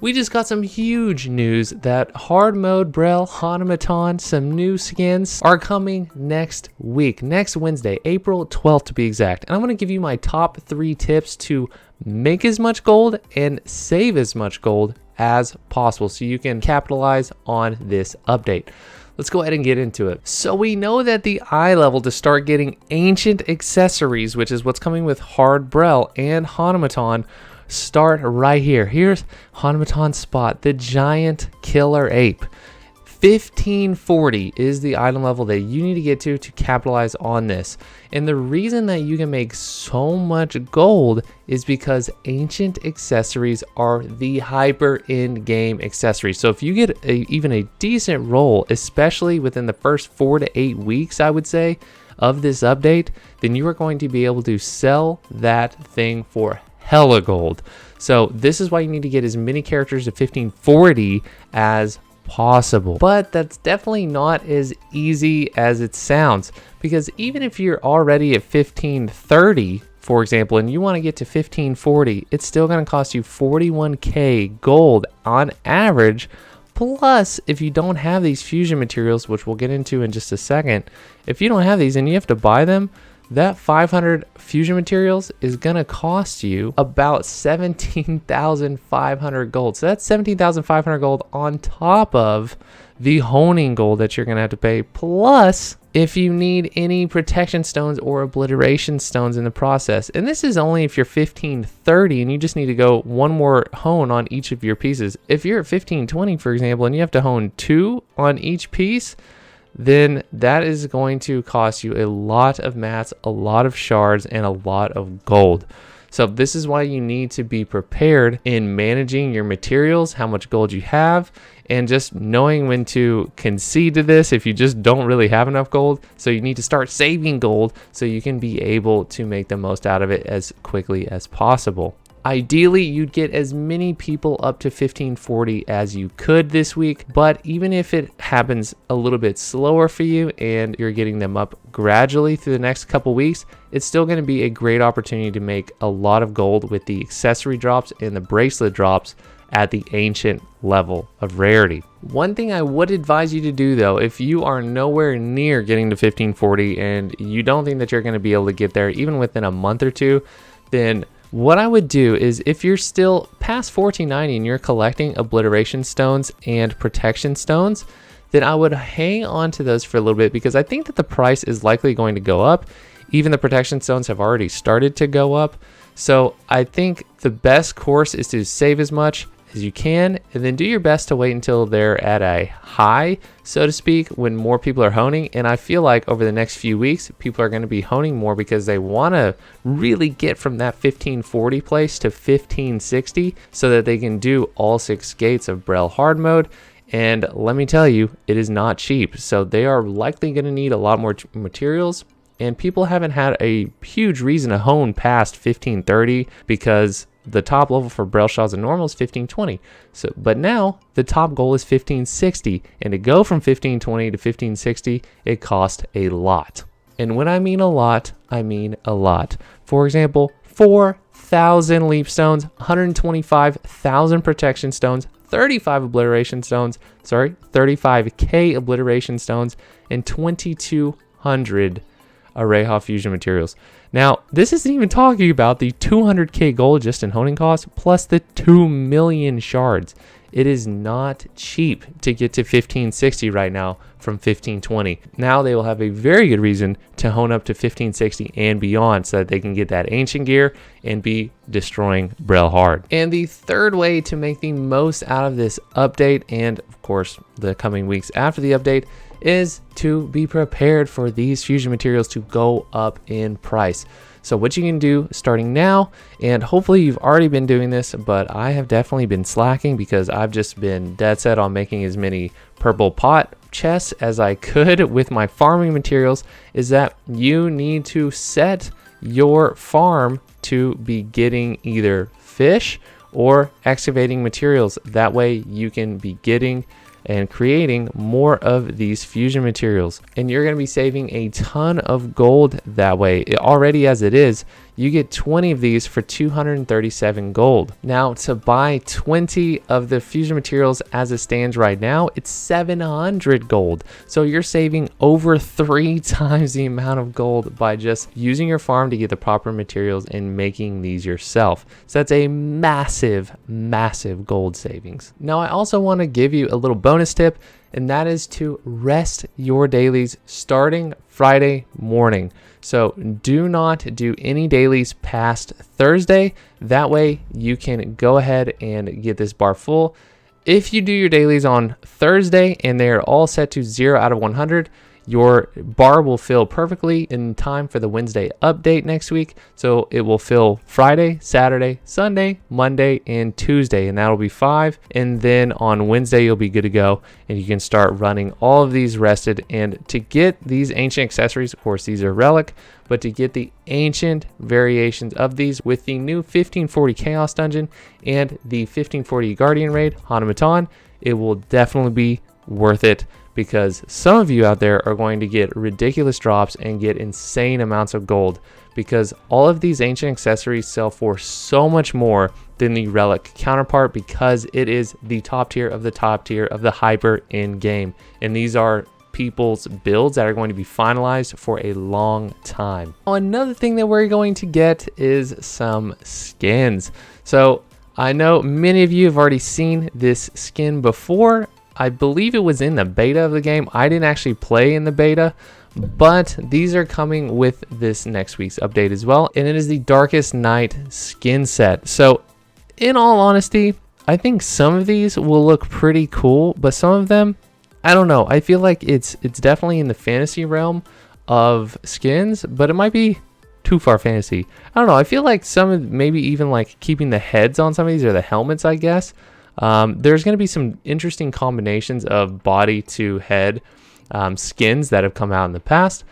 We just got some huge news that hard mode Brel Automaton, some new skins are coming next week, next Wednesday, April 12th to be exact. And I'm going to give you my top 3 tips to make as much gold and save as much gold as possible so you can capitalize on this update. Let's go ahead and get into it. So we know that the eye level to start getting ancient accessories, which is what's coming with hard Brel and Automaton, start right here. Here's Automaton Spot, the giant killer ape. 1540 is the item level that you need to get to capitalize on this. And the reason that you can make so much gold is because ancient accessories are the hyper in-game accessories. So if you get even a decent roll, especially within the first 4 to 8 weeks, I would say, of this update, then you are going to be able to sell that thing for hella gold. So this is why you need to get as many characters to 1540 as possible. But that's definitely not as easy as it sounds, because even if you're already at 1530, for example, and you want to get to 1540, it's still going to cost you 41k gold on average. Plus, if you don't have these fusion materials, which we'll get into in just a second, if you don't have these and you have to buy them, that 500 fusion materials is going to cost you about 17,500 gold. So that's 17,500 gold on top of the honing gold that you're going to have to pay. Plus, if you need any protection stones or obliteration stones in the process. And this is only if you're 1530 and you just need to go one more hone on each of your pieces. If you're at 1520, for example, and you have to hone 2 on each piece, then that is going to cost you a lot of mats, a lot of shards, and a lot of gold. So this is why you need to be prepared in managing your materials, how much gold you have, and just knowing when to concede to this if you just don't really have enough gold. So you need to start saving gold so you can be able to make the most out of it as quickly as possible. Ideally, you'd get as many people up to 1540 as you could this week, but even if it happens a little bit slower for you and you're getting them up gradually through the next couple weeks, it's still going to be a great opportunity to make a lot of gold with the accessory drops and the bracelet drops at the ancient level of rarity. One thing I would advise you to do though, if you are nowhere near getting to 1540 and you don't think that you're going to be able to get there even within a month or two, then what I would do is, if you're still past 1490 and you're collecting obliteration stones and protection stones, then I would hang on to those for a little bit, because I think that the price is likely going to go up. Even the protection stones have already started to go up. So I think the best course is to save as much as you can and then do your best to wait until they're at a high, so to speak, when more people are honing. And I feel like over the next few weeks, people are going to be honing more because they want to really get from that 1540 place to 1560 so that they can do all 6 gates of Brel hard mode. And let me tell you, it is not cheap. So they are likely going to need a lot more materials. And people haven't had a huge reason to hone past 1530 because the top level for Brel Shells and normal is 1520. So, but now the top goal is 1560, and to go from 1520 to 1560, it costs a lot. And when I mean a lot, I mean a lot. For example, 4,000 leap stones, 125,000 protection stones, 35 obliteration stones, 35k obliteration stones, and 2,200 Areha fusion materials. Now, this isn't even talking about the 200k gold just in honing costs, plus the 2 million shards. It is not cheap to get to 1560 right now from 1520. Now they will have a very good reason to hone up to 1560 and beyond so that they can get that ancient gear and be destroying Brel hard. And the third way to make the most out of this update, and of course the coming weeks after the update, is to be prepared for these fusion materials to go up in price. So what you can do starting now, and hopefully you've already been doing this, but I have definitely been slacking because I've just been dead set on making as many purple pot chests as I could with my farming materials, is that you need to set your farm to be getting either fish or excavating materials. That way you can be getting and creating more of these fusion materials, and you're going to be saving a ton of gold that way. Already as it is, you get 20 of these for 237 gold. Now, to buy 20 of the fusion materials as it stands right now, it's 700 gold. So you're saving over 3 times the amount of gold by just using your farm to get the proper materials and making these yourself. So that's a massive, massive gold savings. Now, I also want to give you a little bonus tip, and that is to rest your dailies starting Friday morning. So do not do any dailies past Thursday. That way you can go ahead and get this bar full. If you do your dailies on Thursday and they're all set to 0 out of 100, your bar will fill perfectly in time for the Wednesday update next week. So it will fill Friday, Saturday, Sunday, Monday, and Tuesday, and that'll be 5. And then on Wednesday, you'll be good to go, and you can start running all of these rested. And to get these ancient accessories, of course, these are relic, but to get the ancient variations of these with the new 1540 Chaos Dungeon and the 1540 Guardian Raid, Hanamatan, it will definitely be worth it, because some of you out there are going to get ridiculous drops and get insane amounts of gold, because all of these ancient accessories sell for so much more than the relic counterpart, because it is the top tier of the top tier of the hyper in game, and these are people's builds that are going to be finalized for a long time. Another thing that we're going to get is some skins. So I know many of you have already seen this skin before. I believe it was in the beta of the game. I didn't actually play in the beta, but these are coming with this next week's update as well. And it is the Darkest Night skin set. So in all honesty, I think some of these will look pretty cool, but some of them, I don't know. I feel like it's definitely in the fantasy realm of skins, but it might be too far fantasy. I don't know. I feel like some of, maybe even like keeping the heads on some of these, or the helmets, I guess. There's going to be some interesting combinations of body to head skins that have come out in the past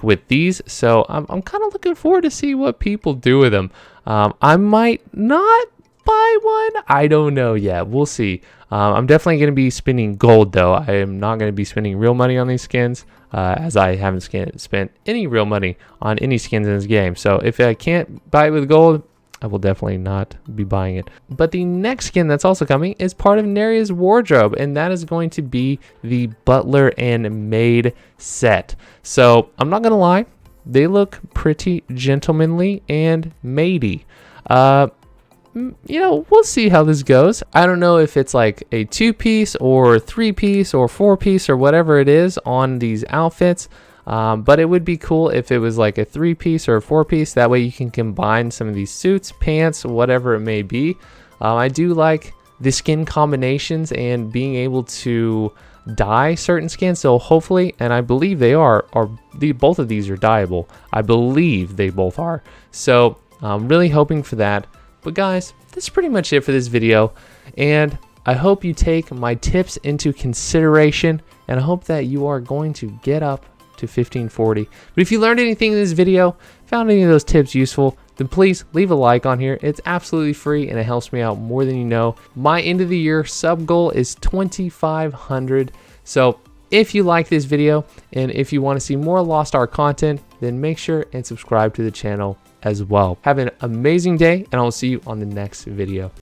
with these. So I'm kind of looking forward to see what people do with them. I might not buy one. I don't know yet. We'll see. I'm definitely going to be spending gold, though. I am not going to be spending real money on these skins, as I haven't spent any real money on any skins in this game. So if I can't buy it with gold, I will definitely not be buying it. But the next skin that's also coming is part of Neria's wardrobe, and that is going to be the Butler and Maid set. So I'm not gonna lie, they look pretty gentlemanly and maidy. You know, we'll see how this goes. I don't know if it's like a 2-piece or 3-piece or 4-piece or whatever it is on these outfits. But it would be cool if it was like a 3-piece or a 4-piece. That way you can combine some of these suits, pants, whatever it may be. I do like the skin combinations and being able to dye certain skins. So hopefully, and I believe they are both of these are dyeable. I believe they both are. So I'm really hoping for that. But guys, that's pretty much it for this video. And I hope you take my tips into consideration, and I hope that you are going to get up to 1540. But if you learned anything in this video, found any of those tips useful, then please leave a like on here. It's absolutely free and it helps me out more than you know. My end of the year sub goal is 2,500. So if you like this video and if you want to see more Lost Ark content, then make sure and subscribe to the channel as well. Have an amazing day, and I'll see you on the next video.